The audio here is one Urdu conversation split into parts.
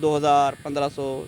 2,000, 1,500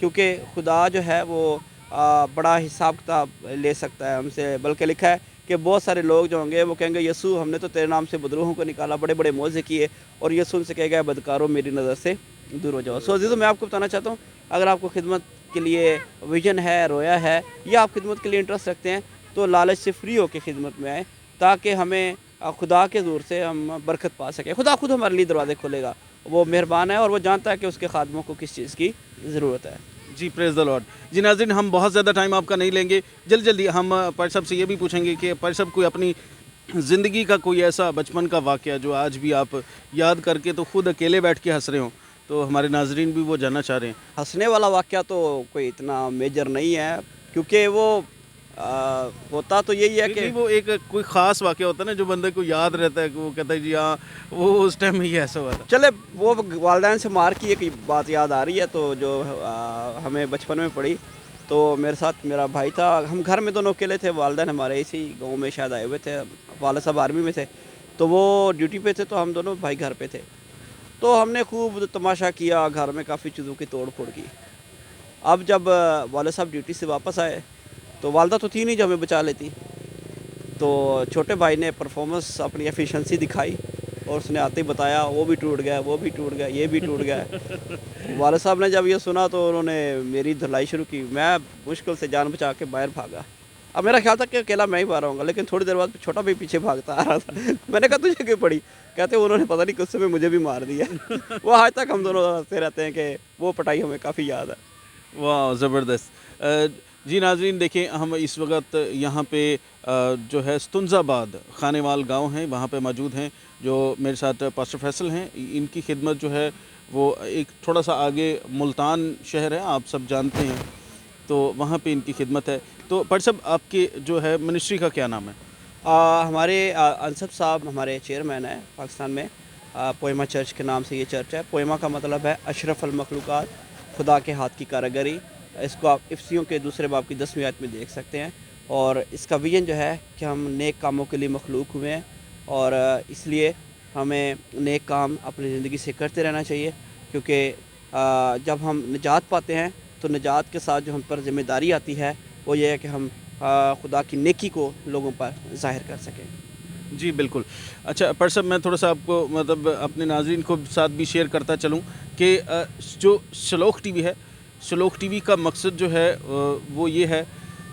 کیونکہ خدا جو ہے وہ بڑا حساب کتاب لے سکتا ہے ہم سے، بلکہ لکھا ہے کہ بہت سارے لوگ جو ہوں گے وہ کہیں گے یسوع ہم نے تو تیرے نام سے بدروہوں کو نکالا، بڑے بڑے معجزے کیے، اور یسوع ان سے کہے گا بدکاروں میری نظر سے دور ہو جاؤ۔ عزیزو، میں آپ کو بتانا چاہتا ہوں، اگر آپ کو خدمت کے لیے ویژن ہے، رویا ہے، یا آپ خدمت کے لیے انٹرسٹ رکھتے ہیں تو لالچ سے فری ہو کے خدمت میں آئیں، تاکہ ہمیں خدا کے زور سے ہم برکت پا سکیں۔ خدا خود ہمارے لیے دروازے کھولے گا، وہ مہربان ہے اور وہ جانتا ہے کہ اس کے خادموں کو کس چیز کی ضرورت ہے۔ جی پریز دا لارڈ۔ جی ناظرین، ہم بہت زیادہ ٹائم آپ کا نہیں لیں گے، جلدی ہم پیر صاحب سے یہ بھی پوچھیں گے کہ پیر صاحب کوئی اپنی زندگی کا کوئی ایسا بچپن کا واقعہ جو آج بھی آپ یاد کر کے تو خود اکیلے بیٹھ کے ہنس رہے ہوں، تو ہمارے ناظرین بھی وہ جاننا چاہ رہے ہیں۔ ہنسنے والا واقعہ تو کوئی اتنا میجر نہیں ہے، کیونکہ وہ ہوتا تو یہی ہے کہ نہیں، وہ ایک کوئی خاص واقعہ ہوتا ہے نا جو بندے کو یاد رہتا ہے، کہ وہ کہتا ہے جی ہاں وہ اس ٹائم ہی ایسا ہوا تھا۔ چلے وہ والدین سے مار کی ایک بات یاد آ رہی ہے، تو جو ہمیں بچپن میں پڑھی، تو میرے ساتھ میرا بھائی تھا، ہم گھر میں دونوں اکیلے تھے، والدین ہمارے اسی گاؤں میں شاید آئے ہوئے تھے، والد صاحب آرمی میں تھے، تو وہ ڈیوٹی پہ تھے، تو ہم دونوں بھائی گھر پہ تھے، تو ہم نے خوب تماشا کیا، گھر میں کافی چیزوں کی توڑ پھوڑ کی۔ اب جب والد صاحب ڈیوٹی سے واپس آئے تو والدہ تو تھی نہیں جو ہمیں بچا لیتی، تو چھوٹے بھائی نے پرفارمنس اپنی ایفیشنسی دکھائی، اور اس نے آتے ہی بتایا وہ بھی ٹوٹ گیا، وہ بھی ٹوٹ گیا، یہ بھی ٹوٹ گیا۔ والد صاحب نے جب یہ سنا تو انہوں نے میری دھلائی شروع کی، میں مشکل سے جان بچا کے باہر بھاگا۔ اب میرا خیال تھا کہ اکیلا میں ہی باہر ہوں گا، لیکن تھوڑی دیر بعد چھوٹا بھی پیچھے بھاگتا آ رہا تھا۔ میں نے کہا تجھے کیوں پڑی؟ کہتے انہوں نے پتہ نہیں کس میں مجھے بھی مار دیا۔ وہ آج تک ہم دونوں ہنستے رہتے ہیں کہ وہ پٹائی ہمیں کافی یاد ہے۔ واہ زبردست۔ جی ناظرین، دیکھیں ہم اس وقت یہاں پہ جو ہے ستنزا آباد خانے وال گاؤں ہیں، وہاں پہ موجود ہیں، جو میرے ساتھ پاسٹر فیصل ہیں۔ ان کی خدمت جو ہے وہ ایک تھوڑا سا آگے ملتان شہر ہے، آپ سب جانتے ہیں، تو وہاں پہ ان کی خدمت ہے۔ تو پیر صاحب، آپ کے جو ہے منسٹری کا کیا نام ہے؟ ہمارے انصب صاحب ہمارے چیئرمین ہیں پاکستان میں، پوئمہ چرچ کے نام سے یہ چرچ ہے۔ پوئمہ کا مطلب ہے اشرف المخلوقات، خدا کے ہاتھ کی کاریگری۔ اس کو آپ افسیوں کے 2 باب کی 10ویں آیت میں دیکھ سکتے ہیں، اور اس کا ویژن جو ہے کہ ہم نیک کاموں کے لیے مخلوق ہوئے ہیں، اور اس لیے ہمیں نیک کام اپنی زندگی سے کرتے رہنا چاہیے، کیونکہ جب ہم نجات پاتے ہیں تو نجات کے ساتھ جو ہم پر ذمہ داری آتی ہے وہ یہ ہے کہ ہم خدا کی نیکی کو لوگوں پر ظاہر کر سکیں۔ جی بالکل۔ اچھا پیر صاحب، میں تھوڑا سا آپ کو مطلب اپنے ناظرین کو ساتھ بھی شیئر کرتا چلوں کہ جو شلوک ٹی وی ہے، شلوک ٹی وی کا مقصد جو ہے وہ یہ ہے،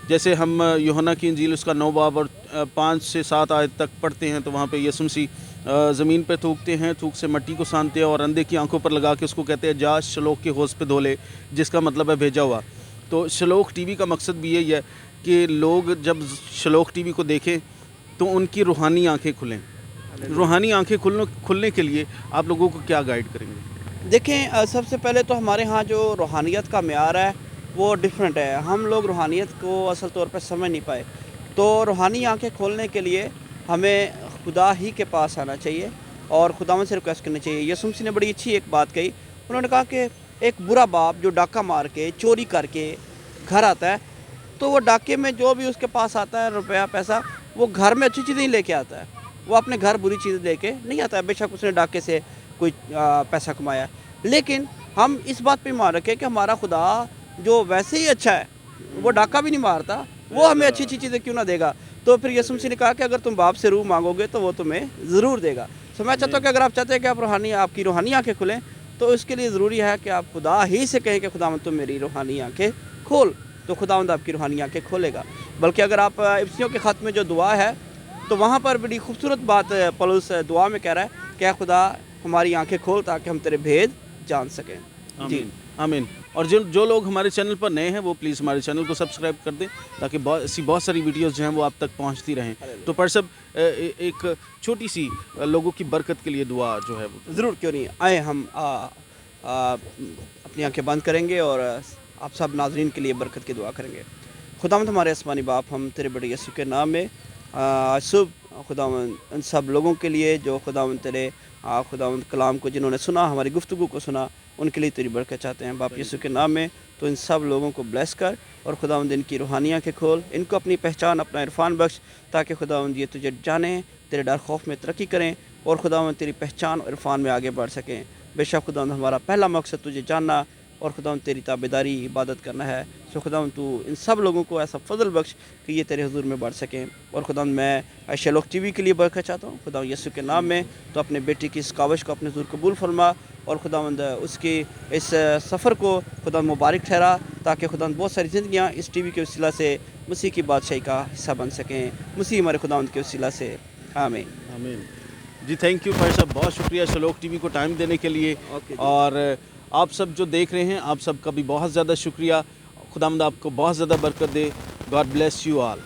جیسے ہم یوحنا کی انجیل اس کا 9 باب اور 5 سے 7 آیت تک پڑھتے ہیں، تو وہاں پہ یسوع مسیح زمین پہ تھوکتے ہیں، تھوک سے مٹی کو سانتے ہیں اور اندھے کی آنکھوں پر لگا کے اس کو کہتے ہیں جا شلوک کے حوض پہ دھو لے، جس کا مطلب ہے بھیجا ہوا۔ تو شلوک ٹی وی کا مقصد بھی یہی ہے کہ لوگ جب شلوک ٹی وی کو دیکھیں تو ان کی روحانی آنکھیں کھلیں۔ روحانی آنکھیں کھلنے کے لیے آپ لوگوں کو کیا گائیڈ کریں گے؟ دیکھیں، سب سے پہلے تو ہمارے ہاں جو روحانیت کا معیار ہے وہ ڈیفرنٹ ہے، ہم لوگ روحانیت کو اصل طور پہ سمجھ نہیں پائے، تو روحانی آنکھیں کھولنے کے لیے ہمیں خدا ہی کے پاس آنا چاہیے اور خداوند سے ریکویسٹ کرنی چاہیے۔ یسوع مسیح نے بڑی اچھی ایک بات کہی، انہوں نے کہا کہ ایک برا باپ جو ڈاکہ مار کے چوری کر کے گھر آتا ہے، تو وہ ڈاکے میں جو بھی اس کے پاس آتا ہے روپیہ پیسہ، وہ گھر میں اچھی چیزیں نہیں لے کے آتا ہے، وہ اپنے گھر بری چیزیں لے کے نہیں آتا ہے، بے شک اس نے ڈاکے سے کوئی پیسہ کمایا، لیکن ہم اس بات پہ مان رکھیں کہ ہمارا خدا جو ویسے ہی اچھا ہے، وہ ڈاکہ بھی نہیں مارتا، وہ ہمیں اچھی اچھی چیزیں کیوں نہ دے گا؟ تو پھر یسوع مسیح نے کہا کہ اگر تم باپ سے روح مانگو گے تو وہ تمہیں ضرور دے گا۔ تو میں چاہتا ہوں کہ اگر آپ چاہتے ہیں کہ آپ کی روحانی آنکھیں کھلیں، تو اس کے لیے ضروری ہے کہ آپ خدا ہی سے کہیں کہ خداوند تم میری روحانی آنکھیں کھول، تو خداوند آپ کی روحانی آنکھیں کھولے گا۔ بلکہ اگر آپ افسیوں کے خط میں جو دعا ہے تو وہاں پر بڑی خوبصورت بات پولس دعا میں کہہ رہا ہے کہ اے خدا ہماری آنکھیں کھول تاکہ ہم تیرے بھید جان سکیں۔ جی آمین۔ اور جو لوگ ہمارے چینل پر نئے ہیں وہ پلیز ہمارے چینل کو سبسکرائب کر دیں، تاکہ بہت ساری ویڈیوز جو ہیں وہ آپ تک پہنچتی رہیں۔ تو پر سب ایک چھوٹی سی لوگوں کی برکت کے لیے دعا جو ہے وہ ضرور، کیوں نہیں، آئیں ہم اپنی آنکھیں بند کریں گے اور آپ سب ناظرین کے لیے برکت کی دعا کریں گے۔ خداوند ہمارے آسمانی باپ، ہم تیرے بڑے یسوع کے نام میں آج صبح خداوند ان سب لوگوں کے لیے جو خداوند تیرے خداوند کلام کو جنہوں نے سنا، ہماری گفتگو کو سنا، ان کے لیے تیری برکت چاہتے ہیں باپ یسوع کے نام میں۔ تو ان سب لوگوں کو بلیس کر اور خداوند ان کی روحانی آنکھیں کھول، ان کو اپنی پہچان، اپنا عرفان بخش، تاکہ خداوند یہ تجھے جانیں، تیرے ڈر خوف میں ترقی کریں اور خداوند تیری پہچان اور عرفان میں آگے بڑھ سکیں۔ بے شک خداوند ہمارا پہلا مقصد تجھے جاننا اور خداوند تیری تابعداری عبادت کرنا ہے. سو خداوند تو ان سب لوگوں کو ایسا فضل بخش کہ یہ تیرے حضور میں بڑھ سکیں. اور خداوند میں عائشہ لوگ ٹی وی کے لیے برکت چاہتا ہوں. خداوند یسوع کے نام میں تو اپنے بیٹی کی اس کاوش کو اپنے حضور قبول فرما, اور خداوند اس کی اس سفر کو خداوند مبارک ٹھہرا, تاکہ خداوند بہت ساری زندگیاں اس ٹی وی کے وسیلہ سے مسیح کی بادشاہی کا حصہ بن سکیں. مسیح ہمارے خداوند کے وسیلہ سے آمین. آمین. جی تھینک یو فائر صاحب, بہت شکریہ شلوک ٹی وی کو ٹائم دینے کے لیے. اوکے جی. اور آپ سب جو دیکھ رہے ہیں آپ سب کا بھی بہت زیادہ شکریہ. خداوند آپ کو بہت زیادہ برکت دے. God bless you all.